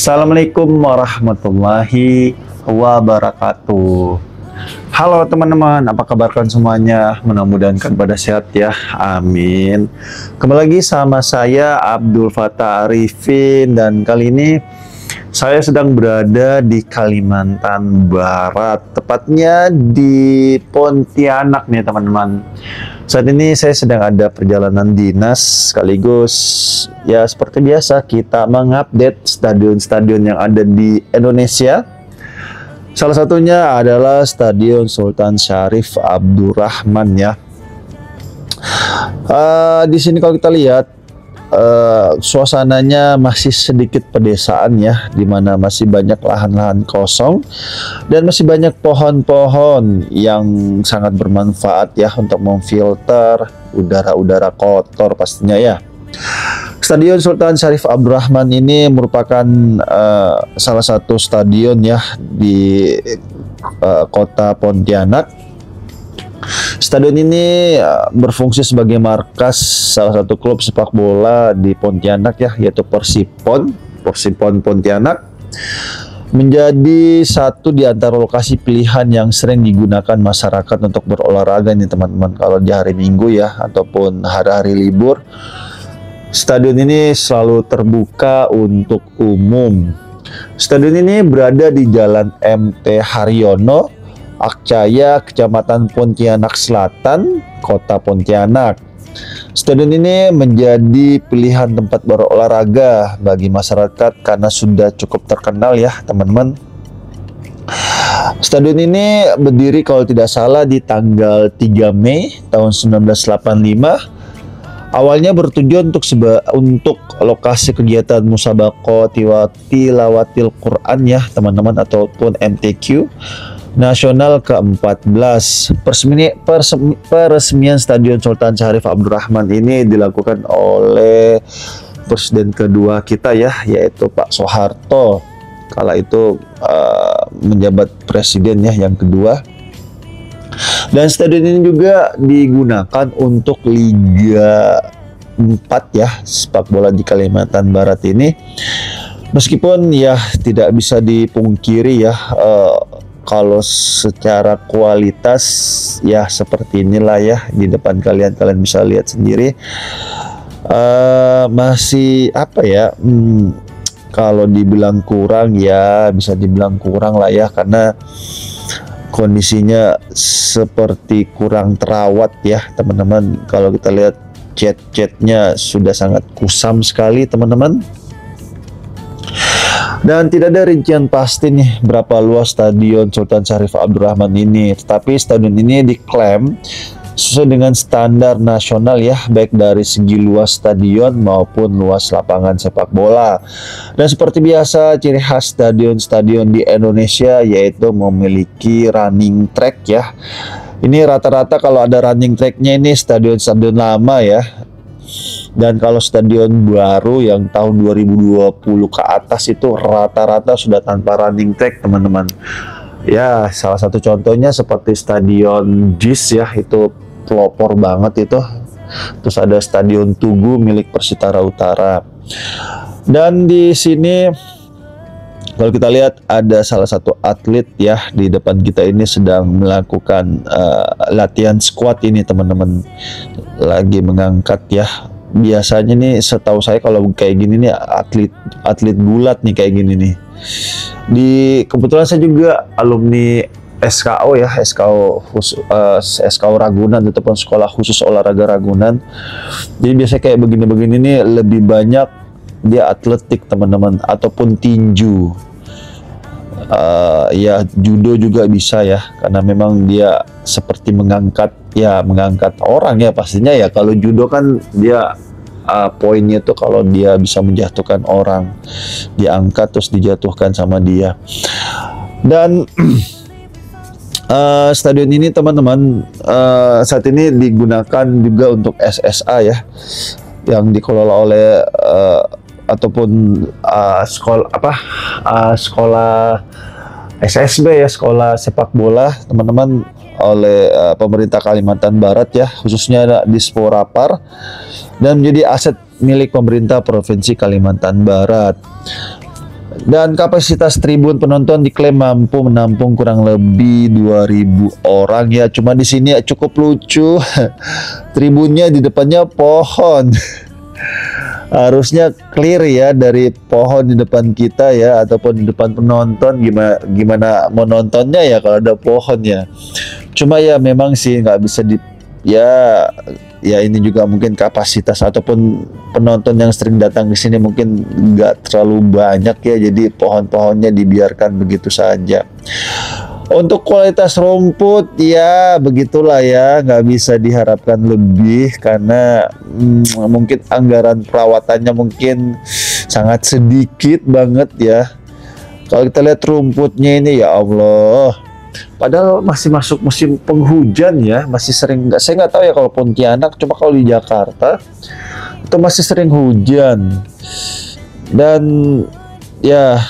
Assalamualaikum warahmatullahi wabarakatuh. Halo teman-teman, apa kabar kalian semuanya? Mudah-mudahan kalian pada sehat ya, amin. Kembali lagi sama saya Abdul Fattah Arifin, dan kali ini saya sedang berada di Kalimantan Barat, tepatnya di Pontianak nih teman-teman. Saat ini saya sedang ada perjalanan dinas, sekaligus ya seperti biasa kita mengupdate stadion-stadion yang ada di Indonesia. Salah satunya adalah Stadion Sultan Syarif Abdurrahman ya. Di sini kalau kita lihat suasananya masih sedikit pedesaan ya, dimana masih banyak lahan-lahan kosong dan masih banyak pohon-pohon yang sangat bermanfaat ya untuk memfilter udara-udara kotor pastinya ya. Stadion Sultan Syarif Abdurrahman ini merupakan salah satu stadion ya di kota Pontianak. Stadion ini berfungsi sebagai markas salah satu klub sepak bola di Pontianak ya, yaitu Persipon Pontianak. Menjadi satu di antara lokasi pilihan yang sering digunakan masyarakat untuk berolahraga nih teman-teman. Kalau di hari Minggu ya, ataupun hari-hari libur, stadion ini selalu terbuka untuk umum. Stadion ini berada di Jalan MT Haryono, Akcaya, Kecamatan Pontianak Selatan, Kota Pontianak. Stadion ini menjadi pilihan tempat berolahraga bagi masyarakat karena sudah cukup terkenal ya teman-teman. Stadion ini berdiri kalau tidak salah di tanggal 3 Mei tahun 1985. Awalnya bertujuan untuk lokasi kegiatan musabaqah tilawatil Quran ya teman-teman, ataupun MTQ Nasional ke-14. Peresmian Stadion Sultan Syarif Abdurrahman ini dilakukan oleh Presiden kedua kita ya, yaitu Pak Soeharto. Kala itu menjabat presiden ya yang kedua. Dan stadion ini juga digunakan untuk Liga 4 ya, sepak bola di Kalimantan Barat ini. Meskipun ya tidak bisa dipungkiri ya, kalau secara kualitas ya seperti inilah ya, di depan kalian bisa lihat sendiri. Masih apa ya, kalau dibilang kurang ya bisa dibilang kurang lah ya, karena kondisinya seperti kurang terawat ya teman-teman. Kalau kita lihat cat-catnya sudah sangat kusam sekali teman-teman. Dan tidak ada rincian pasti nih berapa luas Stadion Sultan Syarif Abdurrahman ini, tetapi stadion ini diklaim sesuai dengan standar nasional ya, baik dari segi luas stadion maupun luas lapangan sepak bola. Dan seperti biasa, ciri khas stadion-stadion di Indonesia yaitu memiliki running track ya. Ini rata-rata kalau ada running tracknya ini stadion-stadion lama ya. Dan kalau stadion baru yang tahun 2020 ke atas itu rata-rata sudah tanpa running track teman-teman. Ya, salah satu contohnya seperti Stadion JIS ya, itu pelopor banget itu. Terus ada Stadion Tugu milik Persitara Utara. Dan di sini kalau kita lihat ada salah satu atlet ya di depan kita ini sedang melakukan latihan squat ini teman-teman. Lagi mengangkat ya. Biasanya nih setahu saya kalau kayak gini nih atlet gulat nih kayak gini nih. Kebetulan saya juga alumni SKO ya, SKO Ragunan ataupun Sekolah Khusus Olahraga Ragunan. Jadi biasanya kayak begini-begini nih lebih banyak dia atletik teman-teman, ataupun tinju. Ya judo juga bisa ya, karena memang dia seperti mengangkat orang ya pastinya ya. Kalau judo kan dia poinnya tuh kalau dia bisa menjatuhkan orang, diangkat terus dijatuhkan sama dia. Dan stadion ini teman-teman saat ini digunakan juga untuk SSA ya, yang dikelola oleh ataupun sekolah SSB ya, sekolah sepak bola teman-teman, oleh pemerintah Kalimantan Barat ya, khususnya di Sporapar, dan menjadi aset milik pemerintah Provinsi Kalimantan Barat. Dan kapasitas tribun penonton diklaim mampu menampung kurang lebih 2.000 orang ya. Cuma di sini cukup lucu. Tribunnya di depannya pohon. Harusnya clear ya dari pohon di depan kita ya, ataupun di depan penonton. Gimana mau nontonnya ya kalau ada pohon ya. Cuma ya memang sih nggak bisa ya ini juga mungkin kapasitas ataupun penonton yang sering datang ke sini mungkin nggak terlalu banyak ya, jadi pohon-pohonnya dibiarkan begitu saja. Untuk kualitas rumput ya begitulah ya, nggak bisa diharapkan lebih karena mungkin anggaran perawatannya mungkin sangat sedikit banget ya. Kalau kita lihat rumputnya ini ya Allah, padahal masih masuk musim penghujan ya, masih sering saya nggak tahu ya kalau Pontianak, cuma kalau di Jakarta itu masih sering hujan. Dan ya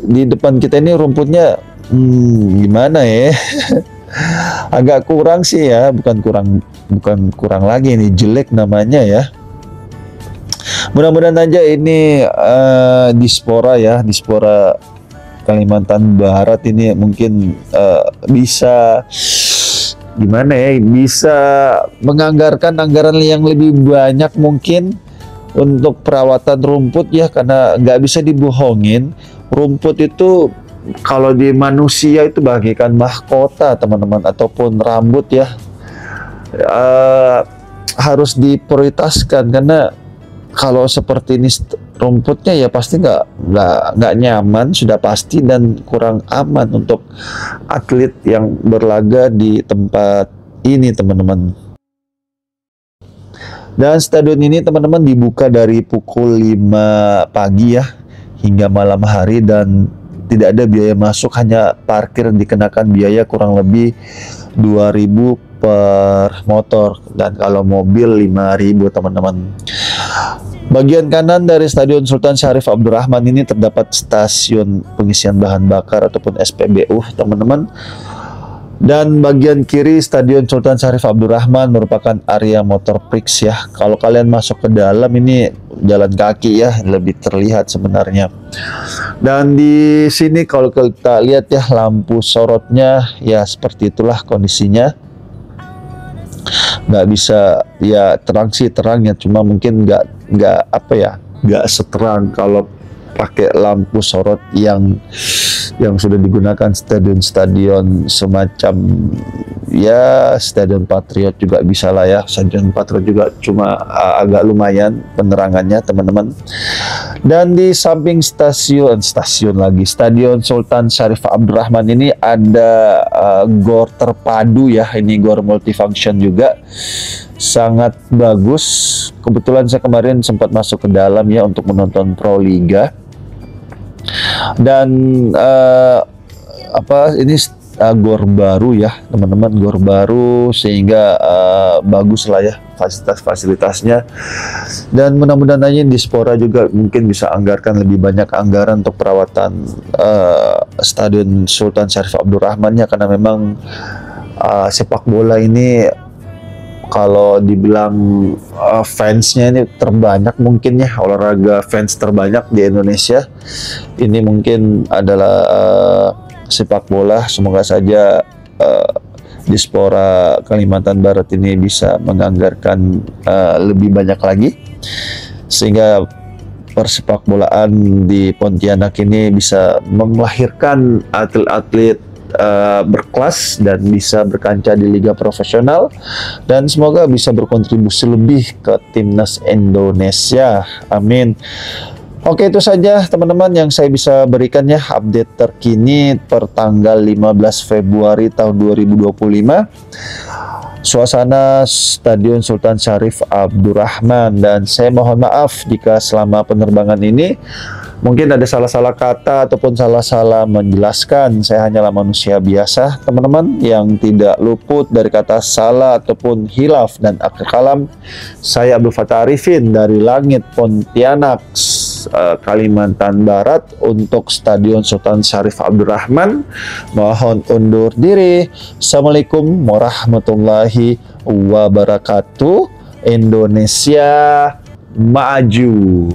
di depan kita ini rumputnya gimana ya? Agak kurang sih ya, bukan kurang lagi, ini jelek namanya ya. Mudah-mudahan aja ini Dispora ya, Dispora Kalimantan Barat ini mungkin bisa gimana ya, bisa menganggarkan anggaran yang lebih banyak mungkin untuk perawatan rumput ya, karena nggak bisa dibohongin, rumput itu kalau di manusia itu bagaikan mahkota teman-teman, ataupun rambut ya, harus diprioritaskan karena kalau seperti ini rumputnya ya pasti nggak nyaman sudah pasti, dan kurang aman untuk atlet yang berlaga di tempat ini teman-teman. Dan stadion ini teman-teman dibuka dari pukul 5 pagi ya hingga malam hari, dan tidak ada biaya masuk, hanya parkir dikenakan biaya kurang lebih 2.000 per motor, dan kalau mobil 5.000 teman-teman. Bagian kanan dari Stadion Sultan Syarif Abdurrahman ini terdapat stasiun pengisian bahan bakar ataupun SPBU teman-teman. Dan bagian kiri Stadion Sultan Syarif Abdurrahman merupakan area motor prix ya. Kalau kalian masuk ke dalam ini jalan kaki ya, lebih terlihat sebenarnya. Dan di sini kalau kita lihat ya, lampu sorotnya ya seperti itulah kondisinya. Nggak bisa ya, terang sih terang ya, cuma mungkin nggak apa ya, nggak seterang kalau pakai lampu sorot yang sudah digunakan stadion-stadion semacam ya Stadion Patriot juga bisa lah ya. Stadion Patriot juga cuma agak lumayan penerangannya teman-teman. Dan di samping stasiun lagi Stadion Sultan Syarif Abdurrahman ini ada gor terpadu ya, ini gor multifunction juga sangat bagus. Kebetulan saya kemarin sempat masuk ke dalam ya untuk menonton Pro Liga. Dan ini gor baru ya teman-teman, gor baru sehingga bagus lah ya fasilitas-fasilitasnya. Dan mudah-mudahan aja Dispora juga mungkin bisa anggarkan lebih banyak anggaran untuk perawatan Stadion Sultan Syarif Abdurrahman ya, karena memang sepak bola ini kalau dibilang fansnya ini terbanyak mungkin ya, olahraga fans terbanyak di Indonesia ini mungkin adalah sepak bola. Semoga saja Dispora Kalimantan Barat ini bisa menganggarkan lebih banyak lagi sehingga persepak bolaan di Pontianak ini bisa melahirkan atlet-atlet berkelas dan bisa berkancah di liga profesional, dan semoga bisa berkontribusi lebih ke timnas Indonesia. Amin. Oke, itu saja teman-teman yang saya bisa berikan ya, update terkini per tanggal 15 Februari tahun 2025 suasana Stadion Sultan Syarif Abdurrahman. Dan saya mohon maaf jika selama penerbangan ini mungkin ada salah-salah kata ataupun salah-salah menjelaskan. Saya hanyalah manusia biasa teman-teman yang tidak luput dari kata salah ataupun hilaf dan akhir kalam. Saya Abdul Fattah Arifin dari Langit Pontianak, Kalimantan Barat untuk Stadion Sultan Syarif Abdurrahman. Mohon undur diri. Assalamualaikum warahmatullahi wabarakatuh. Indonesia maju.